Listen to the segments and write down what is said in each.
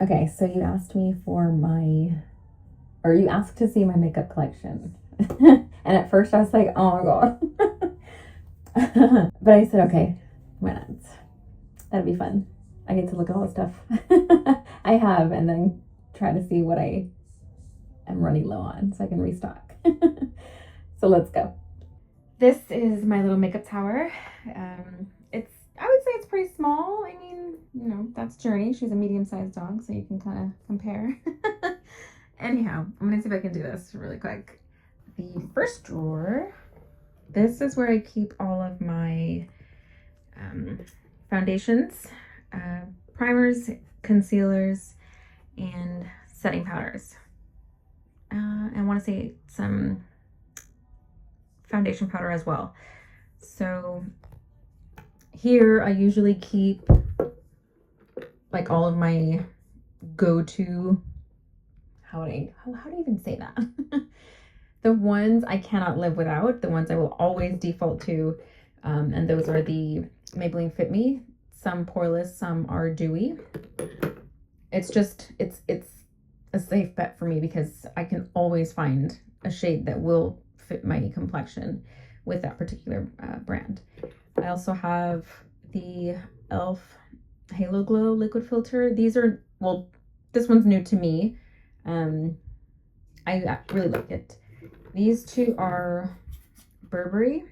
Okay, so you asked me you asked to see my makeup collection. And at first I was like, oh my God. But I said, okay, why not? That'd be fun. I get to look at all the stuff I have and then try to see what I am running low on so I can restock. So let's go. This is my little makeup tower. I would say it's pretty small. I mean, that's Journey. She's a medium-sized dog, so you can kind of compare. Anyhow, I'm gonna see if I can do this really quick. The first drawer, this is where I keep all of my foundations, primers, concealers, and setting powders. I want to say some foundation powder as well. So here I usually keep like all of my go-to, how do you even say that? The ones I cannot live without, the ones I will always default to, and those are the Maybelline Fit Me. Some poreless, some are dewy. It's a safe bet for me because I can always find a shade that will fit my complexion with that particular brand. I also have the e.l.f. Halo Glow liquid filter. These are, well, this one's new to me. I really like it. These two are Burberry.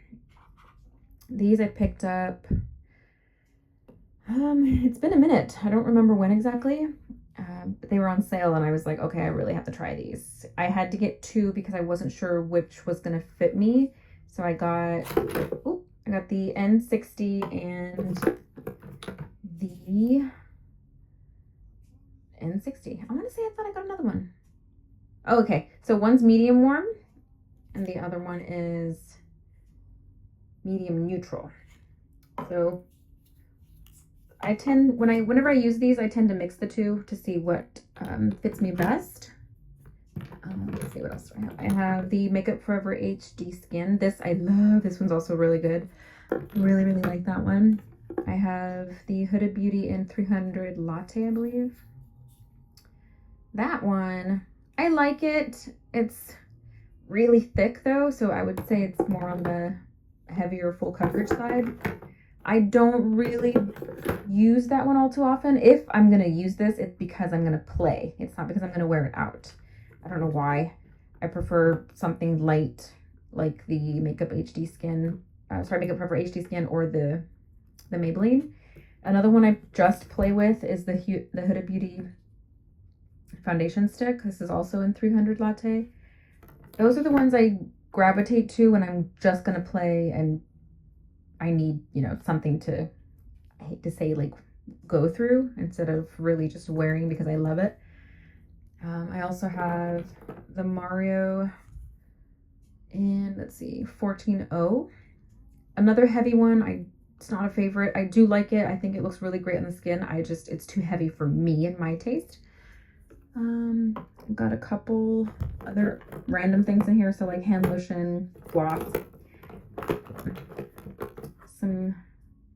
These I picked up, it's been a minute. I don't remember when exactly. But they were on sale and I was like, okay, I really have to try these. I had to get two because I wasn't sure which was gonna fit me. So I got the N60 and the N60. I want to say I thought I got another one. Oh, okay, so one's medium warm and the other one is medium neutral. So whenever I use these, I tend to mix the two to see what fits me best. Let's see what else do I have. I have the Makeup Forever HD Skin. This I love. This one's also really good. Really, really like that one. I have the Huda Beauty in 300 Latte, I believe. That one, I like it. It's really thick though, so I would say it's more on the heavier full coverage side. I don't really use that one all too often. If I'm gonna use this, it's because I'm gonna play. It's not because I'm gonna wear it out. I don't know why. I prefer something light like the Makeup HD Skin, Makeup Forever HD Skin or the Maybelline. Another one I just play with is the Huda Beauty foundation stick. This is also in 300 Latte. Those are the ones I gravitate to when I'm just gonna play and I need, something to, I hate to say, like, go through instead of really just wearing because I love it. I also have the Mario in, let's see, 14.0. Another heavy one. It's not a favorite. I do like it. I think it looks really great on the skin. It's too heavy for me and my taste. I've got a couple other random things in here. So like hand lotion, gloss, some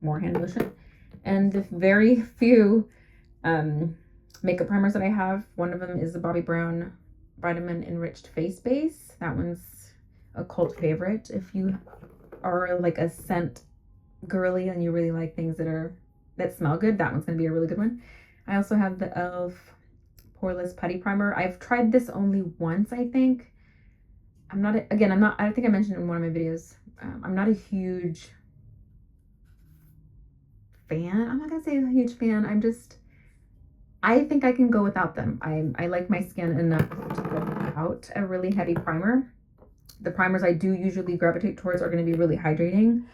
more hand lotion, and the very few makeup primers that I have. One of them is the Bobbi Brown Vitamin Enriched Face Base. That one's a cult favorite. If you are like a scent girly and you really like things that smell good, that one's gonna be a really good one. I also have the e.l.f. Poreless Putty Primer. I've tried this only once, I think. I think I mentioned in one of my videos, I'm not a huge fan. I'm not gonna say a huge fan. I think I can go without them. I like my skin enough to go without a really heavy primer. The primers I do usually gravitate towards are going to be really hydrating.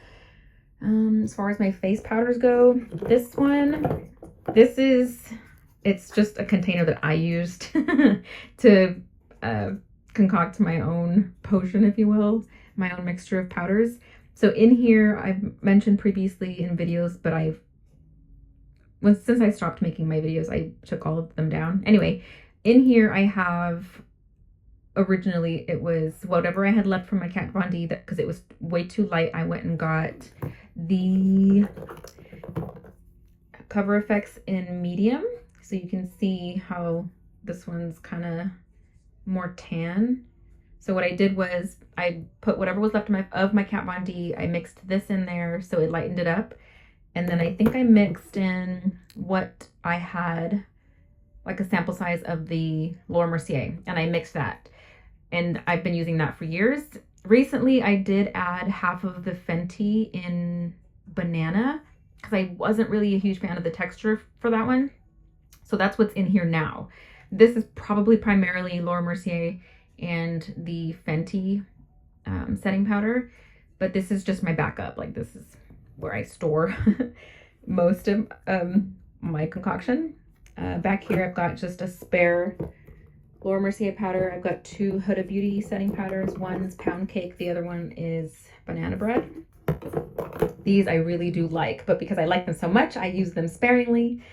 As far as my face powders go, it's just a container that I used to concoct my own potion, if you will, my own mixture of powders. So in here, I've mentioned previously in videos, but since I stopped making my videos, I took all of them down. Anyway, in here I have, originally it was whatever I had left from my Kat Von D, because it was way too light. I went and got the Cover FX in medium. So you can see how this one's kind of more tan. So what I did was I put whatever was left of my Kat Von D, I mixed this in there so it lightened it up. And then I think I mixed in what I had, like a sample size of the Laura Mercier, and I mixed that. And I've been using that for years. Recently, I did add half of the Fenty in Banana because I wasn't really a huge fan of the texture for that one. So that's what's in here now. This is probably primarily Laura Mercier and the Fenty setting powder, but this is just my backup. Like, this is where I store most of my concoction. Back here, I've got just a spare Laura Mercier powder. I've got two Huda Beauty setting powders. One's Pound Cake, the other one is Banana Bread. These I really do like, but because I like them so much, I use them sparingly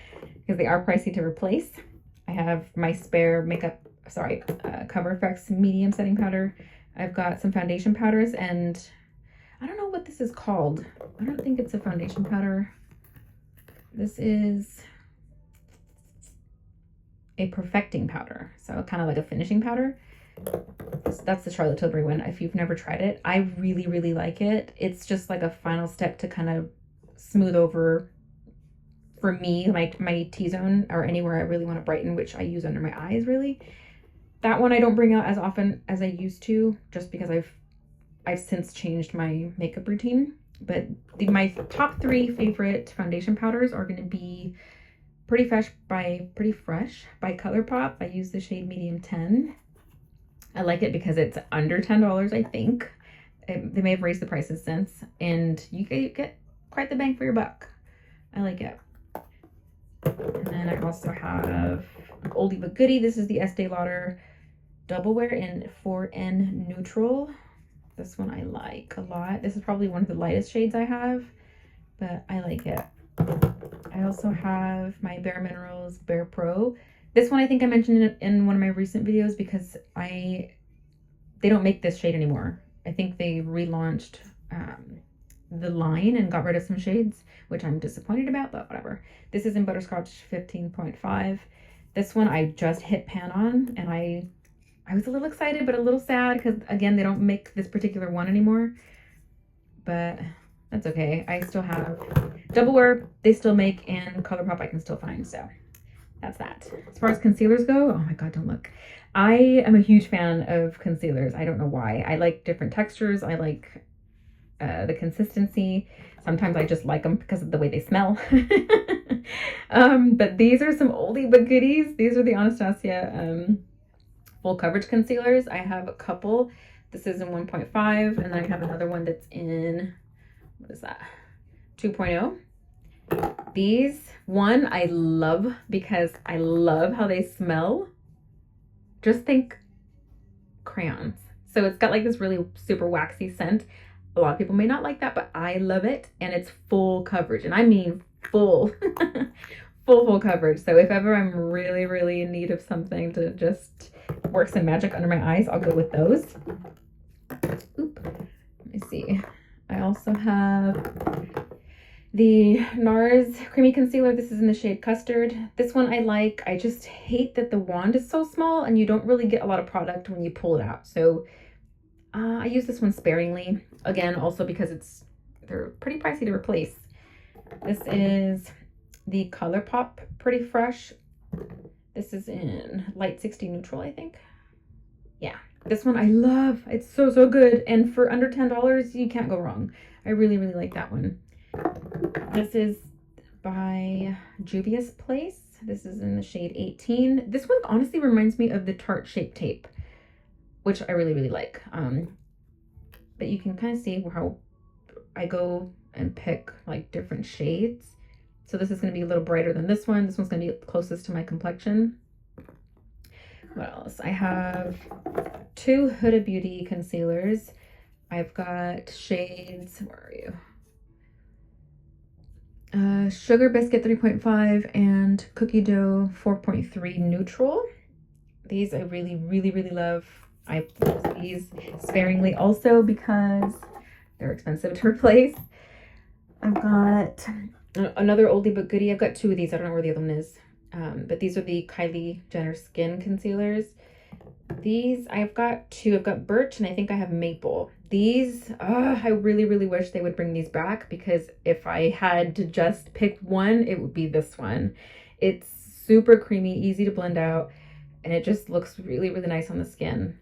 because they are pricey to replace. I have my spare Cover FX medium setting powder. I've got some foundation powders, and I don't know what this is called. I don't think it's a foundation powder. This is a perfecting powder, so kind of like a finishing powder. That's the Charlotte Tilbury one. If you've never tried it, I really, really like it. It's just like a final step to kind of smooth over, for me, like my T-zone or anywhere I really want to brighten, which I use under my eyes really. That one I don't bring out as often as I used to, just because I've since changed my makeup routine. But my top 3 favorite foundation powders are going to be Pretty Fresh by ColourPop. I use the shade medium 10. I like it because it's under $10, I think. They may have raised the prices since, and you get quite the bang for your buck. I like it. And then I also have oldie but goodie. This is the Estee Lauder Double Wear in 4N Neutral. This one I like a lot. This is probably one of the lightest shades I have, but I like it. I also have my Bare Minerals Bare Pro. This one I think I mentioned it in one of my recent videos because they don't make this shade anymore. I think they relaunched the line and got rid of some shades, which I'm disappointed about, but whatever. This is in Butterscotch 15.5. This one I just hit pan on, and I was a little excited but a little sad because, again, they don't make this particular one anymore, but that's okay. I still have Double Wear, they still make, and ColourPop I can still find, so that's that. As far as concealers go, oh my god, don't look. I am a huge fan of concealers. I don't know why. I like different textures. I like the consistency. Sometimes I just like them because of the way they smell. But these are some oldie but goodies. These are the Anastasia full coverage concealers. I have a couple. This is in 1.5, and then I have another one that's in, what is that, 2.0. These, one, I love because I love how they smell. Just think crayons. So it's got like this really super waxy scent. A lot of people may not like that, but I love it. And it's full coverage. And I mean full, full coverage. So if ever I'm really, really in need of something to just work some magic under my eyes, I'll go with those. Oop. Let me see. I also have the NARS Creamy Concealer. This is in the shade Custard. This one I like. I just hate that the wand is so small and you don't really get a lot of product when you pull it out. So I use this one sparingly. Again, also because they're pretty pricey to replace. This is the ColourPop Pretty Fresh. This is in Light 60 Neutral, I think. Yeah, this one I love. It's so, so good. And for under $10, you can't go wrong. I really, really like that one. This is by Juvia's Place. This is in the shade 18. This one honestly reminds me of the Tarte Shape Tape, which I really, really like. But you can kind of see how I go and pick like different shades. So this is going to be a little brighter than this one. This one's going to be closest to my complexion. What else? I have two Huda Beauty concealers. I've got shades, where are you? Sugar Biscuit 3.5 and Cookie Dough 4.3 Neutral. These I really, really, really love. I use these sparingly also because they're expensive to replace. I've got another oldie but goodie. I've got two of these. I don't know where the other one is. But these are the Kylie Jenner Skin Concealers. These, I've got two. I've got birch and I think I have maple. These, I really, really wish they would bring these back, because if I had to just pick one, it would be this one. It's super creamy, easy to blend out, and it just looks really, really nice on the skin.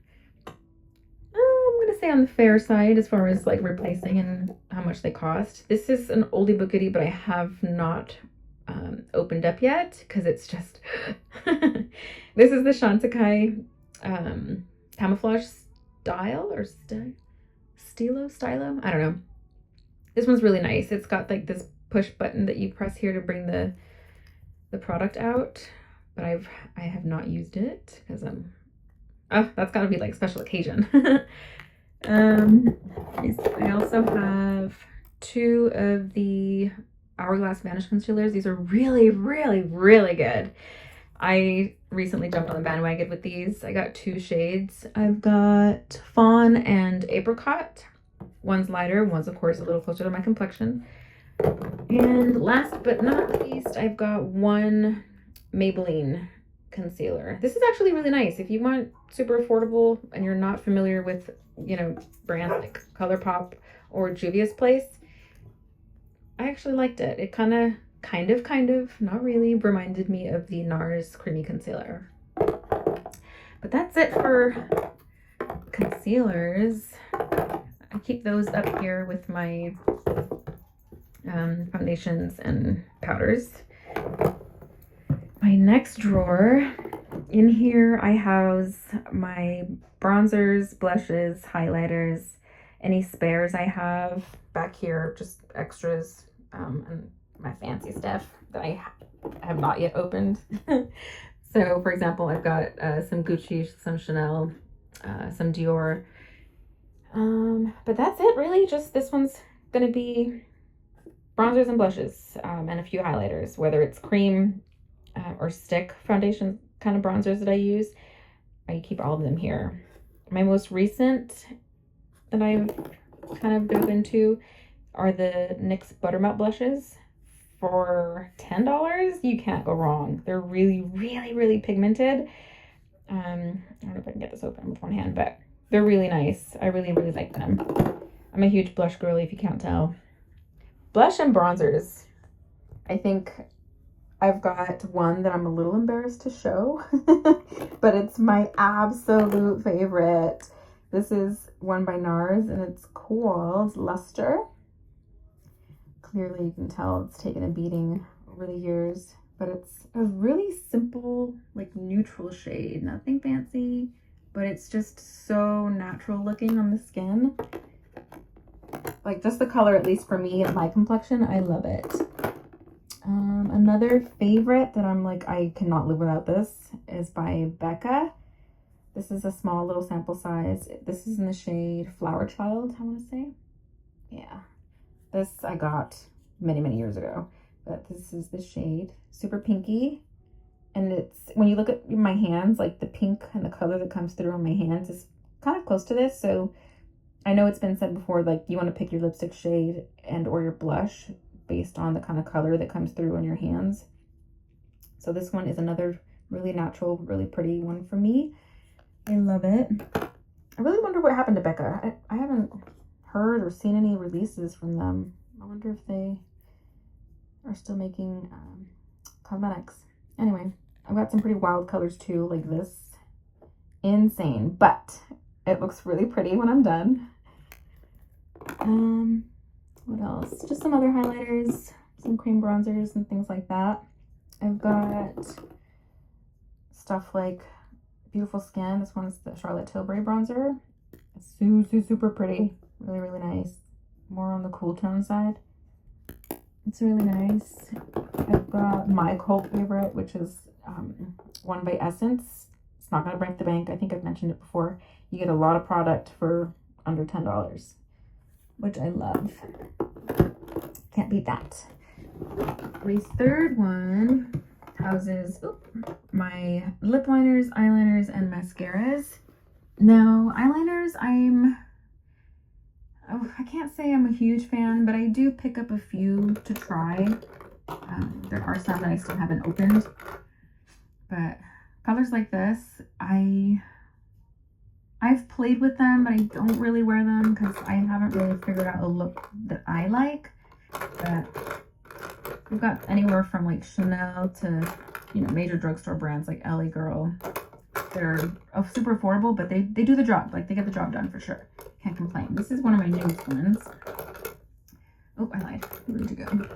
I'm gonna say on the fair side as far as like replacing and how much they cost. This is an oldie but goodie, but I have not opened up yet because it's just this is the Chantecaille camouflage style or stylo, I don't know. This one's really nice. It's got like this push button that you press here to bring the product out, but I have not used it because that's gotta be like special occasion. I also have two of the Hourglass Vanish Concealers. These are really, really, really good. I recently jumped on the bandwagon with these. I got two shades. I've got Fawn and Apricot. One's lighter, one's of course a little closer to my complexion. And last but not least, I've got one Maybelline concealer. This is actually really nice. If you want super affordable and you're not familiar with, you know, brands like ColourPop or Juvia's Place, I actually liked it. It kind of, not really, reminded me of the NARS Creamy Concealer. But that's it for concealers. I keep those up here with my foundations and powders. My next drawer, in here I house my bronzers, blushes, highlighters, any spares I have. Back here, just extras, and my fancy stuff that I have not yet opened. So for example, I've got some Gucci, some Chanel, some Dior. But that's it really. Just this one's gonna be bronzers and blushes, and a few highlighters, whether it's cream or stick foundation kind of bronzers that I use. I keep all of them here. My most recent that I've kind of dove into are the NYX Buttermelt blushes. For $10, you can't go wrong. They're really, really, really pigmented. I don't know if I can get this open with one hand, but they're really nice. I really, really like them. I'm a huge blush girly, if you can't tell. Blush and bronzers. I think I've got one that I'm a little embarrassed to show, but it's my absolute favorite. This is one by NARS, and it's called Luster. Clearly you can tell it's taken a beating over the years, but it's a really simple, like neutral shade. Nothing fancy, but it's just so natural looking on the skin. Like just the color, at least for me and my complexion, I love it. Another favorite that I'm like, I cannot live without this, is by Becca. This is a small little sample size. This is in the shade Flower Child, I want to say. Yeah. This I got many, many years ago, but this is the shade, super pinky. And it's, when you look at my hands, like the pink and the color that comes through on my hands is kind of close to this. So I know it's been said before, like you want to pick your lipstick shade and or your blush based on the kind of color that comes through on your hands. So this one is another really natural, really pretty one for me. I love it. I really wonder what happened to Becca. I haven't heard or seen any releases from them. I wonder if they are still making cosmetics. Anyway, I've got some pretty wild colors too, like this. Insane, but it looks really pretty when I'm done. What else? Just some other highlighters, some cream bronzers and things like that. I've got stuff like Beautiful Skin. This one's the Charlotte Tilbury bronzer. It's super pretty. Really, really nice. More on the cool tone side. It's really nice. I've got my cult favorite, which is one by Essence. It's not going to break the bank. I think I've mentioned it before. You get a lot of product for under $10, which I love. Can't beat that. The third one houses my lip liners, eyeliners, and mascaras. Now, eyeliners, I can't say I'm a huge fan, but I do pick up a few to try. There are some that I still haven't opened. But colors like this, I've played with them, but I don't really wear them because I haven't really figured out a look that I like. But we've got anywhere from like Chanel to, you know, major drugstore brands like LA Girl. They're super affordable, but they do the job. Like, they get the job done for sure. Can't complain. This is one of my newest ones. Oh, I lied. Where did you go?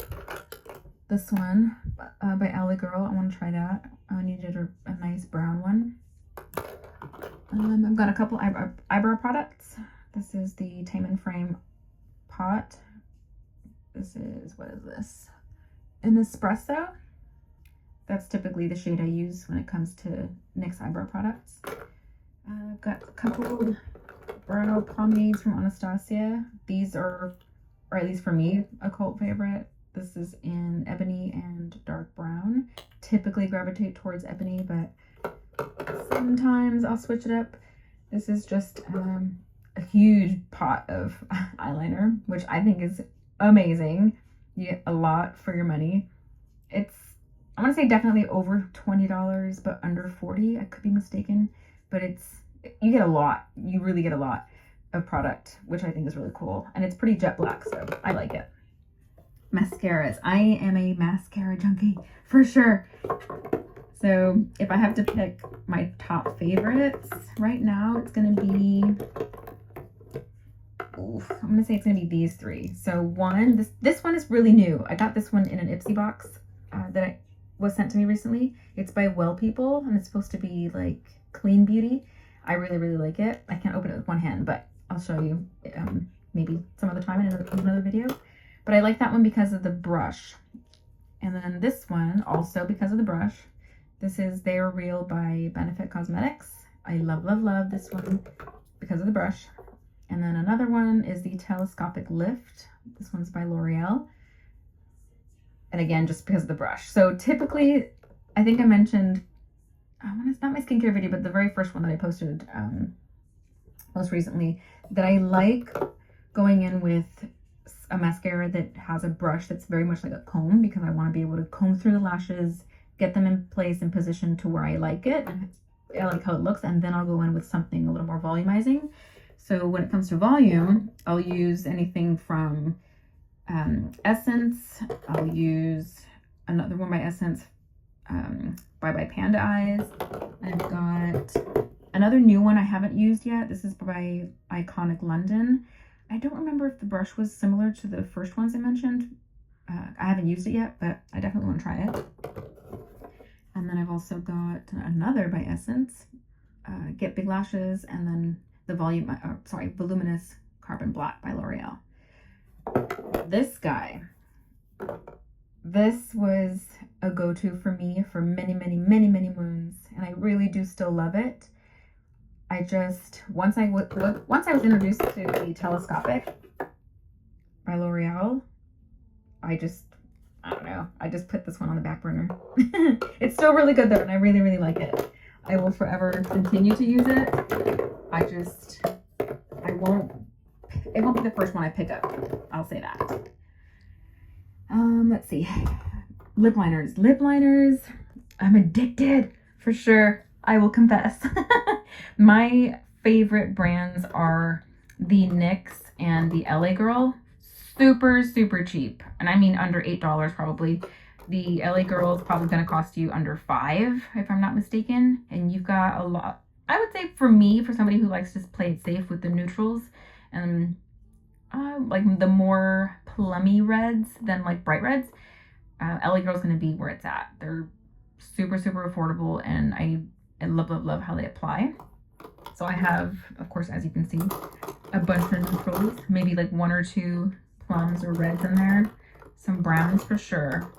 This one by LA Girl. I want to try that. I needed a nice brown one. I've got a couple eyebrow products. This is the Tame and Frame pot. This is, what is this? An espresso. That's typically the shade I use when it comes to NYX eyebrow products. I've got a couple brow pomades from Anastasia. These are, or at least for me, a cult favorite. This is in ebony and dark brown. Typically gravitate towards ebony, but sometimes I'll switch it up. This is just a huge pot of eyeliner, which I think is amazing. You get a lot for your money. It's, I want to say definitely over $20, but under 40. I could be mistaken, but you get a lot. You really get a lot of product, which I think is really cool. And it's pretty jet black, so I like it. Mascaras. I am a mascara junkie for sure. So if I have to pick my top favorites right now, it's going to be, I'm going to say it's going to be these three. So one, this one is really new. I got this one in an Ipsy box that was sent to me recently. It's by Well People, and it's supposed to be like clean beauty. I really, really like it. I can't open it with one hand, but I'll show you maybe some other time in another video. But I like that one because of the brush. And then this one also because of the brush. This is They Are Real by Benefit Cosmetics. I love, love, love this one because of the brush. And then another one is the Telescopic Lift. This one's by L'Oreal. And again, just because of the brush. So typically, I think I mentioned, it's not my skincare video, but the very first one that I posted most recently, that I like going in with a mascara that has a brush that's very much like a comb, because I want to be able to comb through the lashes, get them in place and positioned to where I like it. I like how it looks, and then I'll go in with something a little more volumizing. So when it comes to volume, I'll use anything from Essence. I'll use another one by Essence, by Panda Eyes. I've got another new one I haven't used yet. This is by Iconic London. I don't remember if the brush was similar to the first ones I mentioned. I haven't used it yet, but I definitely want to try it. And then I've also got another by Essence, Get Big Lashes, and then the Voluminous Carbon Black by L'Oreal. This guy, this was a go-to for me for many, many, many, many moons, and I really do still love it. I just, once I was introduced to the Telescopic by L'Oreal, I don't know, I just put this one on the back burner. It's still really good though, and I really, really like it. I will forever continue to use it. It won't be the first one I pick up. I'll say that. Let's see. Lip liners. Lip liners. I'm addicted for sure. I will confess. My favorite brands are the NYX and the LA Girl. Super, super cheap. And I mean under $8 probably. The LA Girl is probably going to cost you under $5 if I'm not mistaken. And you've got a lot. I would say for me, for somebody who likes to play it safe with the neutrals, and like the more plummy reds than like bright reds, LA Girl is going to be where it's at. They're super, super affordable, and I love, love, love how they apply. So I have, of course, as you can see, a bunch of neutrals, maybe like 1 or 2 plums or reds in there, some browns for sure.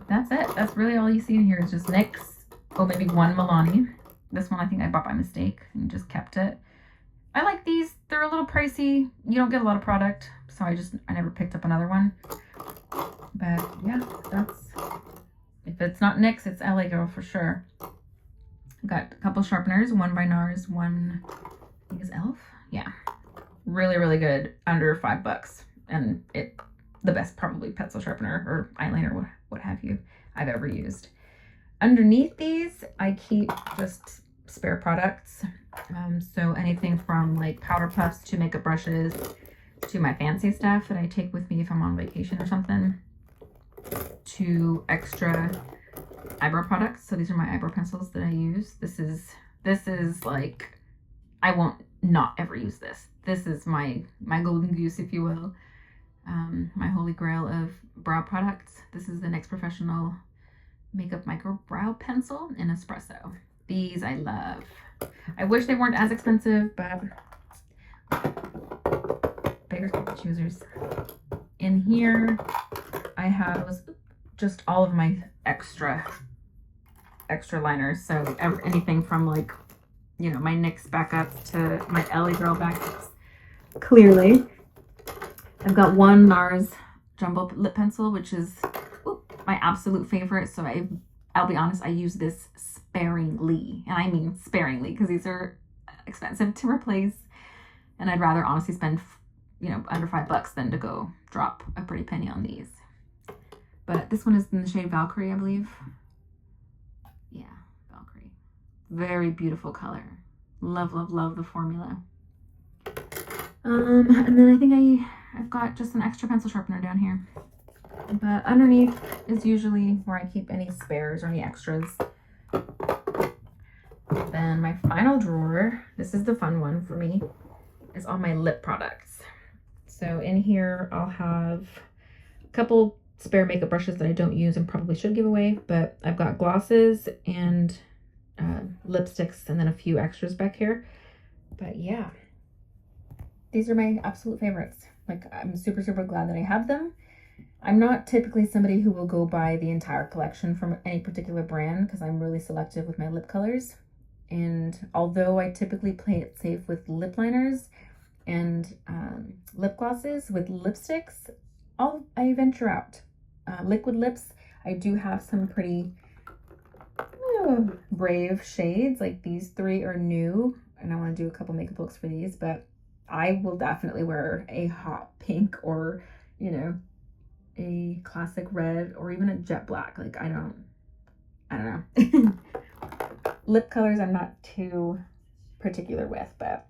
That's it. That's really all you see in here is just NYX. Oh, maybe 1 Milani. This one I think I bought by mistake and just kept it. I like these. They're a little pricey. You don't get a lot of product, so I never picked up another one. But yeah, if it's not NYX, it's LA Girl for sure. Got a couple sharpeners, one by NARS, one I think is e.l.f. Yeah, really, really good, under $5, and the best probably pencil sharpener or eyeliner, what have you, I've ever used. Underneath these, I keep just spare products. So anything from like powder puffs to makeup brushes to my fancy stuff that I take with me if I'm on vacation or something, to extra eyebrow products. So these are my eyebrow pencils that I use. This is like, I won't not ever use this. This is my golden goose, if you will. My holy grail of brow products. This is the NYX Professional Makeup Micro Brow Pencil in Espresso. These I love. I wish they weren't as expensive, but beggars can't be choosers. In here, I have just all of my extra liners. So anything from like, you know, my NYX backups to my LA Girl backups. Clearly, I've got one NARS Jumbo Lip Pencil, which is my absolute favorite. So I'll be honest, I use this sparingly, and I mean sparingly, because these are expensive to replace, and I'd rather honestly spend, you know, under $5 than to go drop a pretty penny on these. But this one is in the shade Valkyrie, I believe. Yeah, Valkyrie. Very beautiful color. Love, love, love the formula. And then I think I've got just an extra pencil sharpener down here. But underneath is usually where I keep any spares or any extras. Then my final drawer, this is the fun one for me, is all my lip products. So in here I'll have a couple spare makeup brushes that I don't use and probably should give away, but I've got glosses and lipsticks and then a few extras back here. But yeah, these are my absolute favorites. Like, I'm super, super glad that I have them. I'm not typically somebody who will go buy the entire collection from any particular brand because I'm really selective with my lip colors. And although I typically play it safe with lip liners and lip glosses, with lipsticks, I venture out. Liquid lips, I do have some pretty brave shades. Like these three are new, and I want to do a couple makeup looks for these, but I will definitely wear a hot pink or, you know, a classic red or even a jet black. Like, I don't know. Lip colors I'm not too particular with, but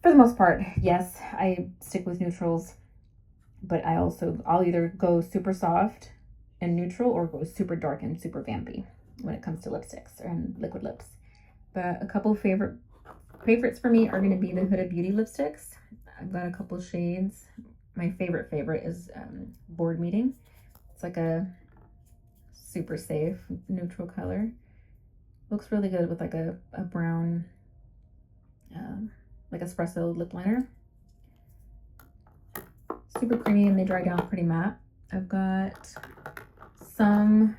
for the most part, yes, I stick with neutrals, but I'll either go super soft and neutral or go super dark and super vampy when it comes to lipsticks and liquid lips. But a couple favorites for me are going to be the Huda Beauty lipsticks. I've got a couple shades. My favorite is Board Meeting. It's like a super safe neutral color. Looks really good with like a brown, like espresso lip liner. Super creamy and they dry down pretty matte. I've got some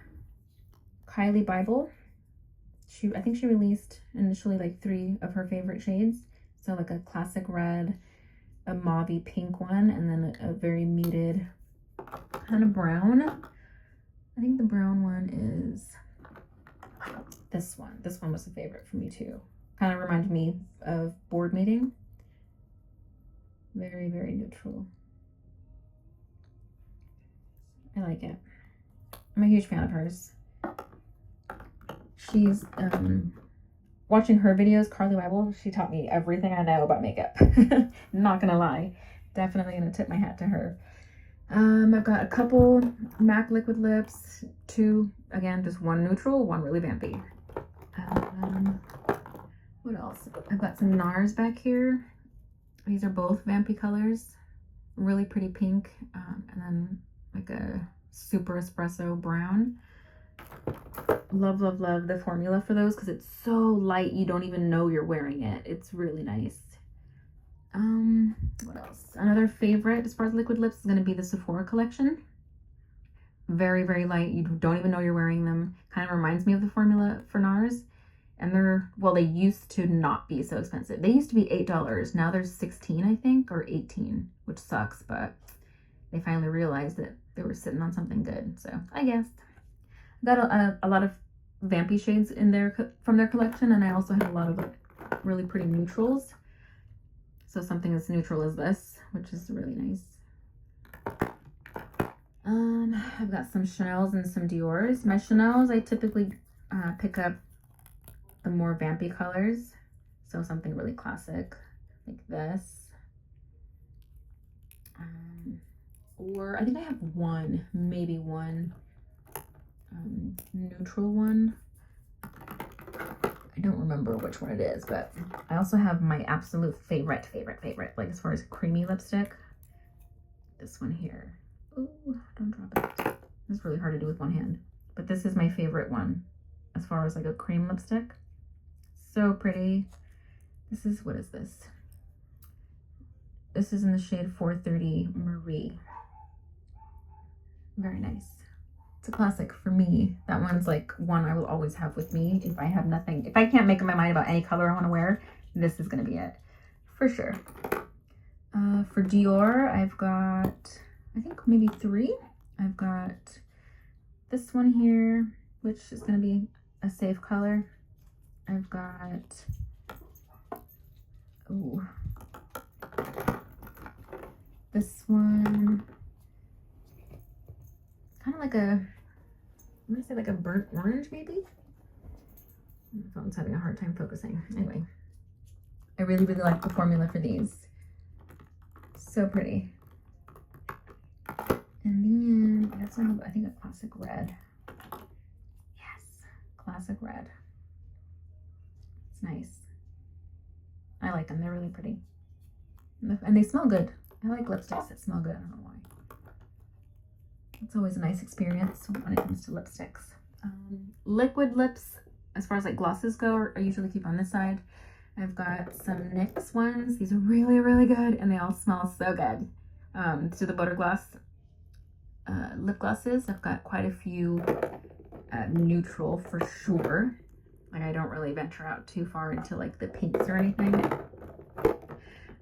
Kylie Bible. I think she released initially like 3 of her favorite shades. So like a classic red, a mauvey pink one, and then a very muted kind of brown. I think the brown one is this one. This one was a favorite for me too. Kind of reminded me of Board Meeting. Very, very neutral. I like it. I'm a huge fan of hers. She's watching her videos, Carly Weibel, she taught me everything I know about makeup. Not gonna lie. Definitely gonna tip my hat to her. I've got a couple MAC liquid lips, 2, again, just one neutral, one really vampy. What else? I've got some NARS back here. These are both vampy colors. Really pretty pink, and then like a super espresso brown. Love, love, love the formula for those because it's so light you don't even know you're wearing it. It's really nice. What else? Another favorite as far as liquid lips is going to be the Sephora collection. Very, very light. You don't even know you're wearing them. Kind of reminds me of the formula for NARS. And they used to not be so expensive. They used to be $8. Now they're 16, I think, or 18, which sucks, but they finally realized that they were sitting on something good. So I guess. Got a lot of vampy shades in there from their collection, and I also had a lot of like really pretty neutrals. So something as neutral as this, which is really nice. I've got some Chanel's and some Dior's. My Chanel's, I typically pick up the more vampy colors. So something really classic like this. Or I think I have one, maybe one neutral one. I don't remember which one it is, but I also have my absolute favorite, like as far as creamy lipstick. This one here. Ooh, don't drop it. It's really hard to do with one hand. But this is my favorite one as far as like a cream lipstick. So pretty. This is, what is this? This is in the shade 430 Marie. Very nice. It's a classic for me. That one's like one I will always have with me. If I have nothing, if I can't make up my mind about any color I want to wear, this is going to be it for sure. For Dior, I've got, I think maybe 3. I've got this one here, which is going to be a safe color. I've got, ooh, this one, kind of like a, I'm gonna say like a burnt orange maybe. My phone's having a hard time focusing. Anyway, I really like the formula for these. So pretty. And then I also have, I think, a classic red. Yes, classic red. It's nice. I like them. They're really pretty. And they smell good. I like lipsticks that smell good. I don't know why. It's always a nice experience when it comes to lipsticks. Liquid lips, as far as like glosses go, I usually keep on this side. I've got some NYX ones. These are really good, and they all smell so good. To the butter gloss lip glosses, I've got quite a few neutral for sure. Like I don't really venture out too far into like the pinks or anything.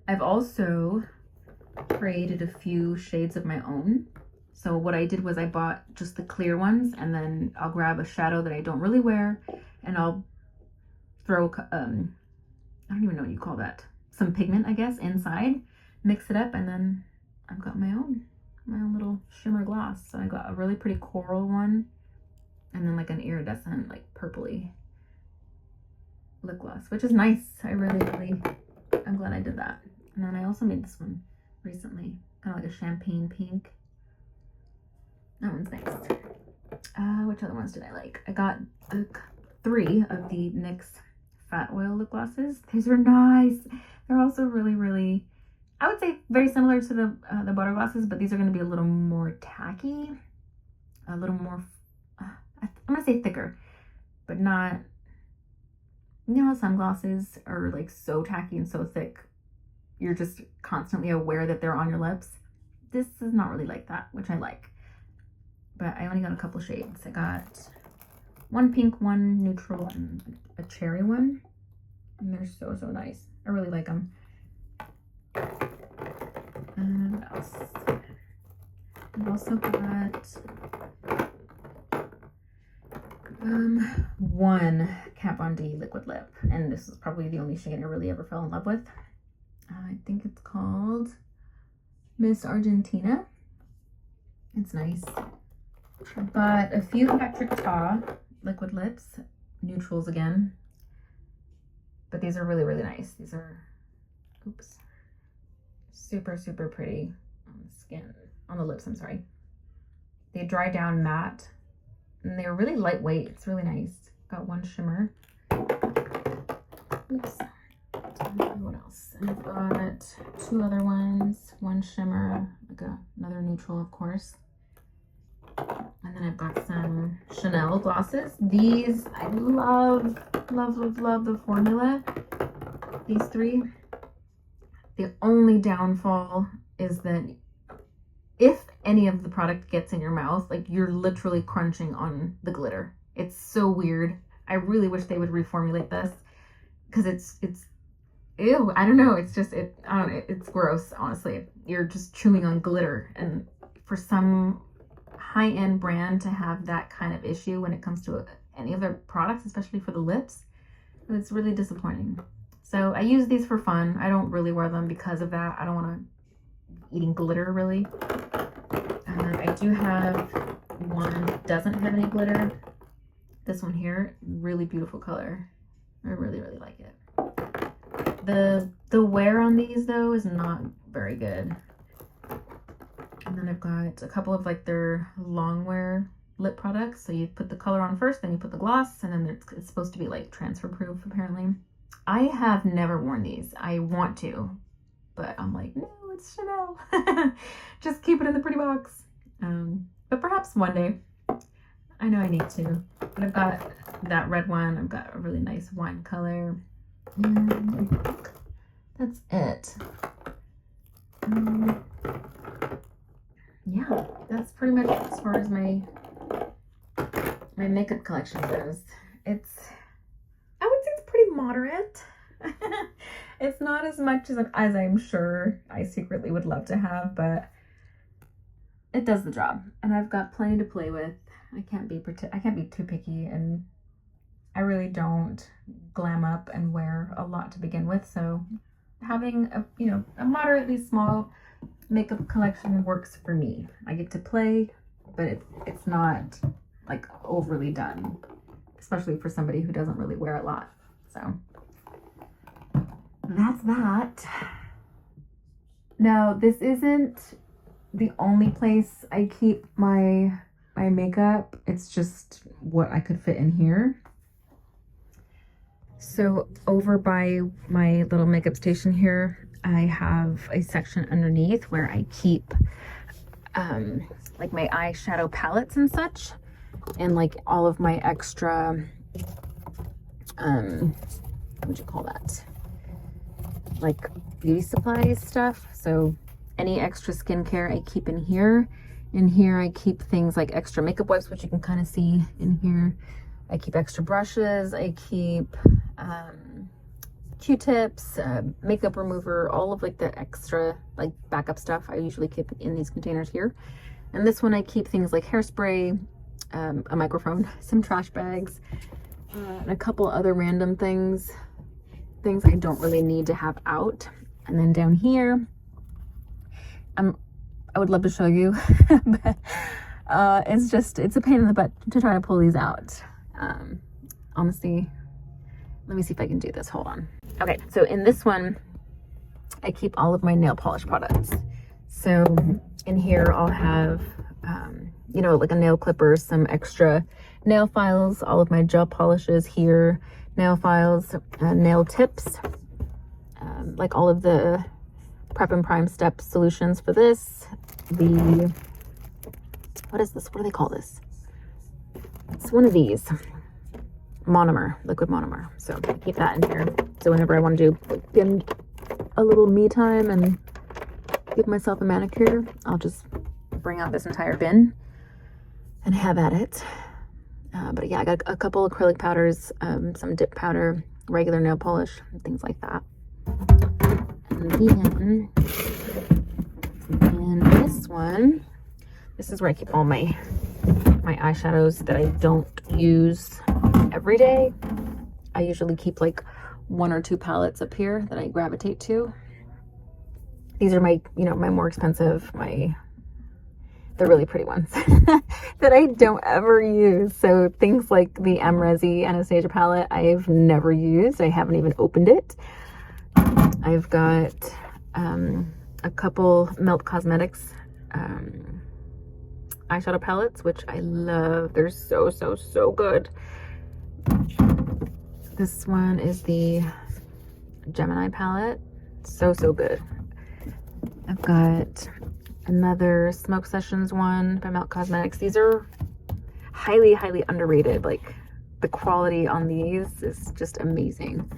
I've also created a few shades of my own. So what I did was I bought just the clear ones, and then I'll grab a shadow that I don't really wear, and I'll throw, I don't even know what you call that, some pigment, I guess, inside, mix it up, and then I've got my own little shimmer gloss. So I got a really pretty coral one, and then like an iridescent, like purpley lip gloss, which is nice. I'm glad I did that. And then I also made this one recently, kind of like a champagne pink. That one's nice. Which other ones did I like? I got 3 of the NYX Fat Oil lip glosses. These are nice. They're also really, I would say very similar to the butter glosses, but these are going to be a little more tacky, a little more, I'm going to say thicker, but not, you know how some glosses are like so tacky and so thick, you're just constantly aware that they're on your lips. This is not really like that, which I like. But I only got a couple shades. I got one pink, one neutral, and a cherry one. And they're so nice. I really like them. And what else? I've also got one Kat Von D liquid lip. And this is probably the only shade I really ever fell in love with. I think it's called Miss Argentina. It's nice. But a few Patrick Ta liquid lips, neutrals again. But these are really nice. These are, oops, super pretty on the skin, on the lips, I'm sorry. They dry down matte, and they're really lightweight. It's really nice. Got one shimmer. Oops. What else? I've got 2 other ones. One shimmer, like another neutral, of course. And then I've got some Chanel glosses. These, I love the formula. These 3. The only downfall is that if any of the product gets in your mouth, like you're literally crunching on the glitter. It's so weird. I really wish they would reformulate this, because it's ew. I don't know. It's just, it's gross, honestly. You're just chewing on glitter, and for some high-end brand to have that kind of issue when it comes to any of their products, especially for the lips, it's really disappointing. So I use these for fun. I don't really wear them because of that. I don't want to eating glitter really. I do have one that doesn't have any glitter. This one here, really beautiful color. I really, really like it. The wear on these though is not very good. And then I've got a couple of like their long wear lip products. So you put the color on first, then you put the gloss, and then it's supposed to be like transfer proof apparently. I have never worn these. I want to, but I'm like, no, it's Chanel. Just keep it in the pretty box. But perhaps one day. I know I need to. But I've got that red one. I've got a really nice wine color. And I think that's it. Yeah, that's pretty much as far as my makeup collection goes. I would say it's pretty moderate. It's not as much as I'm sure I secretly would love to have, but it does the job. And I've got plenty to play with. I can't be too picky, and I really don't glam up and wear a lot to begin with. So having a moderately small makeup collection works for me. I get to play, but it's not like overly done, especially for somebody who doesn't really wear a lot. So that's that. Now, this isn't the only place I keep my makeup. It's just what I could fit in here. So over by my little makeup station here, I have a section underneath where I keep like my eyeshadow palettes and such, and like all of my extra what would you call that, like beauty supplies stuff. So any extra skincare I keep in here. In here I keep things like extra makeup wipes, which you can kind of see in here. I keep extra brushes, I keep Q-tips, makeup remover, all of like the extra like backup stuff I usually keep in these containers here. And this one I keep things like hairspray, a microphone, some trash bags, and a couple other random things I don't really need to have out. And then down here, I would love to show you, but it's a pain in the butt to try to pull these out. Honestly, let me see if I can do this. Hold on. Okay, so in this one, I keep all of my nail polish products. So in here, I'll have, like a nail clipper, some extra nail files, all of my gel polishes here, nail files, nail tips, like all of the prep and prime step solutions for this. What is this? What do they call this? It's one of these. Monomer, liquid monomer. So I keep that in here. So whenever I want to do a little me time and give myself a manicure, I'll just bring out this entire bin and have at it. But yeah, I got a couple acrylic powders, some dip powder, regular nail polish, and things like that. And then in this one, this is where I keep all my eyeshadows that I don't use every day. I usually keep like 1 or 2 palettes up here that I gravitate to. These are my, my more expensive, the really pretty ones that I don't ever use. So things like the Resi Anastasia palette, I've never used. I haven't even opened it. I've got a couple Melt Cosmetics eyeshadow palettes, which I love. They're so, so, so good. This one is the Gemini palette. So, so good. I've got another Smoke Sessions one by Melt Cosmetics. These are highly, highly underrated. Like, the quality on these is just amazing.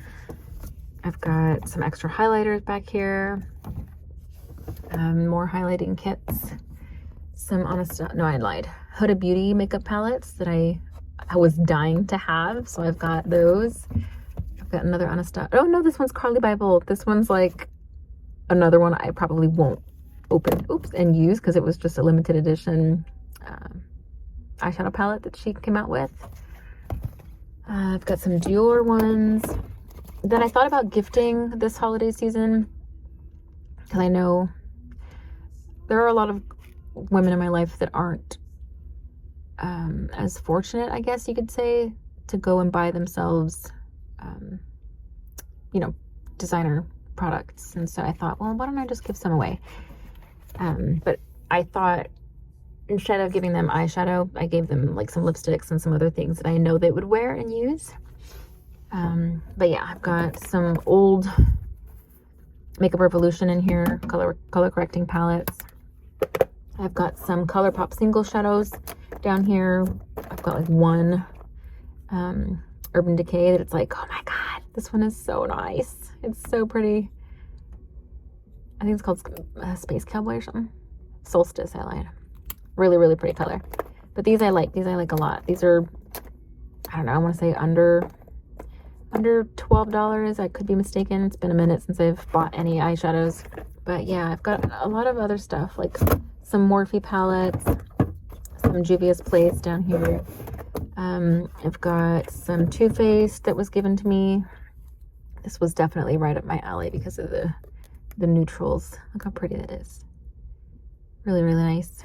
I've got some extra highlighters back here. More highlighting kits. Some I lied. Huda Beauty makeup palettes that I was dying to have. So I've got those. I've got another Anastasia. Oh no, this one's Carly Bible. This one's like another one I probably won't open and use because it was just a limited edition eyeshadow palette that she came out with. I've got some Dior ones that I thought about gifting this holiday season because I know there are a lot of women in my life that aren't as fortunate, I guess you could say, to go and buy themselves, you know, designer products. And so I thought, well, why don't I just give some away? But I thought instead of giving them eyeshadow, I gave them like some lipsticks and some other things that I know they would wear and use. But yeah, I've got some old Makeup Revolution in here, color correcting palettes. I've got some ColourPop single shadows down here. I've got like one Urban Decay that it's like, oh my god, this one is so nice. It's so pretty. I think it's called Space Cowboy or something. Solstice, I lied. Really, really pretty color. But these I like. These I like a lot. These are, I don't know, I want to say under $12. I could be mistaken. It's been a minute since I've bought any eyeshadows. But yeah, I've got a lot of other stuff, like some Morphe palettes, some Juvia's Place down here. I've got some Too Faced that was given to me. This was definitely right up my alley because of the neutrals. Look how pretty that is. Really, really nice.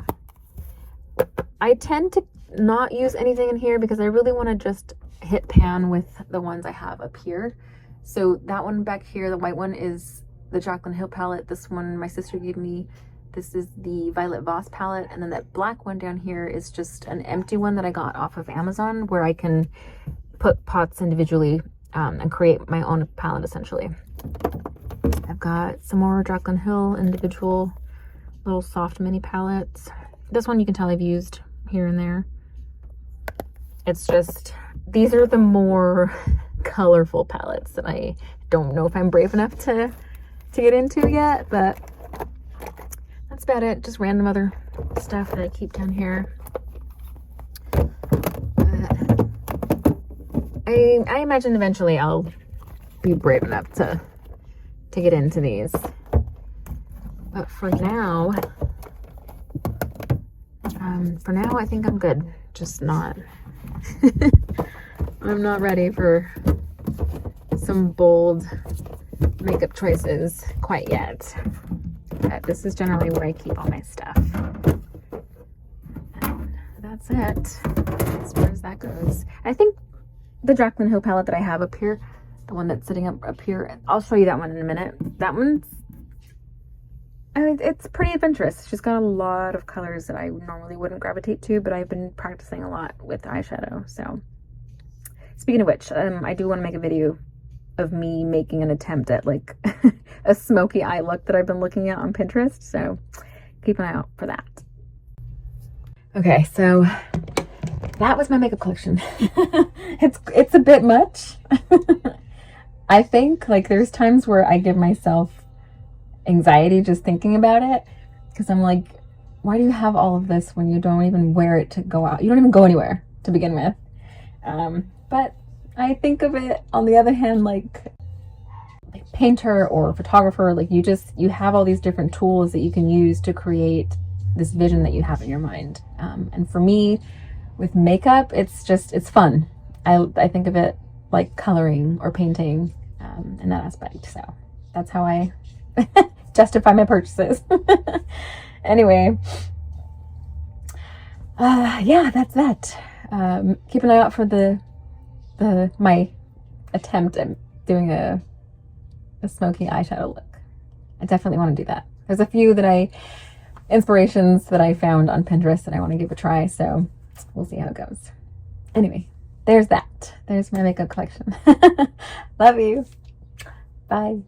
I tend to not use anything in here because I really want to just hit pan with the ones I have up here. So that one back here, the white one, is the Jaclyn Hill palette. This one my sister gave me. This is the Violet Voss palette. And then that black one down here is just an empty one that I got off of Amazon, where I can put pots individually and create my own palette essentially. I've got some more Jaclyn Hill individual little soft mini palettes. This one you can tell I've used here and there. It's just, these are the more colorful palettes that I don't know if I'm brave enough to get into yet, but that's about it. Just random other stuff that I keep down here. I imagine eventually I'll be brave enough to get into these. But for now, I think I'm good. Just not. I'm not ready for some bold makeup choices quite yet. But this is generally where I keep all my stuff. And that's it as far as that goes. I think the Jaclyn Hill palette that I have up here, the one that's sitting up here, I'll show you that one in a minute. That one's, I mean, it's pretty adventurous. She's got a lot of colors that I normally wouldn't gravitate to, but I've been practicing a lot with eyeshadow. So speaking of which, I do want to make a video of me making an attempt at like a smoky eye look that I've been looking at on Pinterest. So keep an eye out for that. Okay, so that was my makeup collection. It's a bit much. I think like there's times where I give myself anxiety just thinking about it, because I'm like, why do you have all of this when you don't even wear it to go out? You don't even go anywhere to begin with. But I think of it on the other hand like painter or photographer, like you have all these different tools that you can use to create this vision that you have in your mind. And for me with makeup, it's fun. I think of it like coloring or painting in that aspect. So that's how I justify my purchases. Anyway, yeah, that's that. Keep an eye out for my attempt at doing a smoky eyeshadow look. I definitely want to do that. There's a few inspirations that I found on Pinterest that I want to give a try, so we'll see how it goes. Anyway, there's that. There's my makeup collection. Love you. Bye.